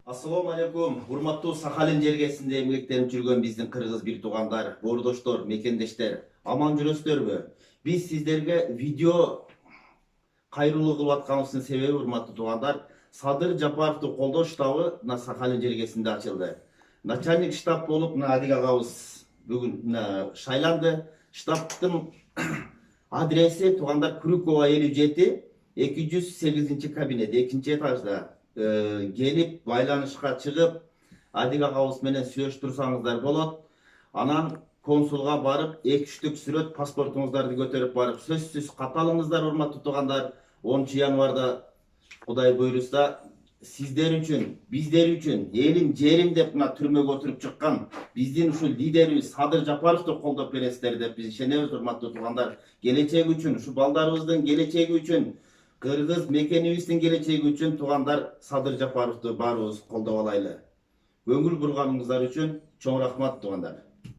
Assalamu alaikum. Урматтуу Сахалин жергесинде эмгектенип жүргөн биздин кыргыз бир туугандар, боордоштор, мекендештер, аман жүрөсүздарбы? Биз сиздерге видео кайрылуу кылып атканыбыздын себеби, урматтуу туугандар, Садыр Жапаровду колдоо штабы мына Сахалин жергесинде ачылды. Начальник штаб болуп мына Адик агабыз бүгүн шайланды. Штабтын адреси туугандар Крюкова 57, 208 кабинет, 2-этажда. Gelip байланышка чыгып, Адик агабыз менен сүйлөштүрсаңыздар болот. Анан консулга барып, 2-3 сүрөт паспортуңуздарды көтөрүп барып, сөзсүз каталыңыздар, урматтуу туугандар. 10 январда Кудай буйруса сиздер үчүн, биздер үчүн, элим, жерим деп мына түрмөгө отуруп чыккан биздин ушул лидерибиз Садыр Жапаровду колдоп бересиздер деп биз ишенебиз, урматтуу туугандар. Келечеги үчүн, ушу балдарыбыздын келечеги үчүн, кыргыз мекенибиздин келечеги үчүн туугандар Садыр Жапаровду баарыбыз колдоп алайлы. Көңүл бурганыңыздар үчүн чоң рахмат туугандар.